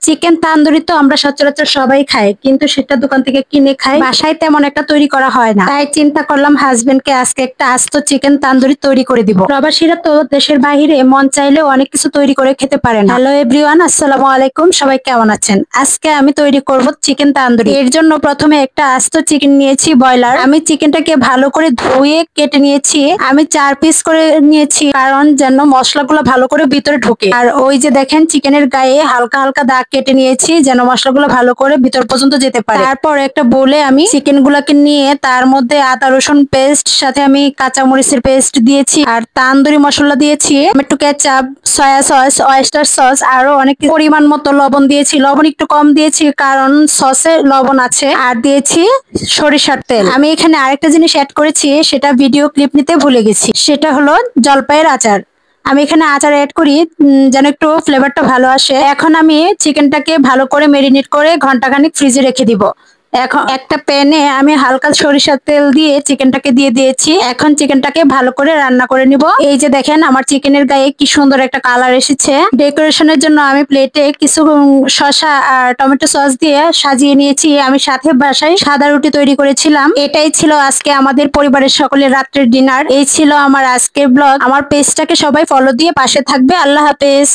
Chicken tandoori তো আমরা সচরাচর সবাই খাই, কিন্তু সেটা দোকান থেকে কিনে খাই, বাসায় তেমন একটা তৈরি করা হয় না। তাই চিন্তা করলাম হাজবেন্ডকে আজকে একটা আস্ত চিকেন তান্দুরি তৈরি করে দিব। প্রবাসীরা তো দেশের বাইরে মন চাইলেও অনেক কিছু তৈরি করে খেতে পারে না। হ্যালো এভরিওয়ান, আসসালামু আলাইকুম। সবাই কেমন আছেন? আজকে আমি তৈরি করব চিকেন তান্দুরি। এর জন্য প্রথমে একটা আস্ত চিকেন নিয়েছি ব্রয়লার। আমি চিকেনটাকে ভালো করে ধুয়ে কেটে নিয়েছি। আমি 4 পিস করে নিয়েছি, কারণ যেন মশলাগুলো ভালো করে ভিতরে ঢোকে। আর ওই যে দেখেন চিকেনের গায়ে হালকা হালকা দাগ কেটে নিয়েছি, যেন মশলাগুলো ভালো করে ভিতর পর্যন্ত যেতে পারে। তারপর একটা বোলে আমি চিকেন গুলাকে নিয়ে তার মধ্যে আদা রসুন পেস্ট, সাথে আমি কাঁচা মরিচের পেস্ট দিয়েছি, আর তান্দুরি মশলা দিয়েছি, tomato ketchup, soya sauce, oyster sauce, আরো অনেক পরিমাণ মতো লবণ দিয়েছি। লবণ একটু কম দিয়েছি কারণ সসে লবণ আছে। আর দিয়েছি সরিষার তেল। আমি এখানে আরেকটা জিনিস অ্যাড করেছি, সেটা ভিডিও ক্লিপ নিতে ভুলে গেছি। সেটা হলো জলপাইয়ের আচার। আমি এখানে আচার অ্যাড করি যেন একটু ফ্লেভারটা ভালো আসে। এখন আমি চিকেনটাকে ভালো করে মেরিনেট করে ঘন্টাখানিক ফ্রিজে রেখে দিব। এখন একটা প্যানে আমি হালকা সরিষার তেল দিয়ে চিকেনটাকে দিয়ে দিয়েছি। এখন চিকেনটাকে ভালো করে রান্না করে নিব। এই যে দেখেন আমার চিকেনের গায়ে কি সুন্দর একটা কালার এসেছে। ডেকোরেশনের জন্য আমি প্লেটে কিছু শসা আর টমেটো সস দিয়ে সাজিয়ে নিয়েছি। আমি সাথে বাসায় সাদা রুটি তৈরি করেছিলাম। এটাই ছিল আজকে আমাদের পরিবারের সকলের রাত্রের ডিনার। এই ছিল আমার আজকের ব্লগ। আমার পেজটাকে সবাই ফলো দিয়ে পাশে থাকবে। আল্লাহ হাফেজ।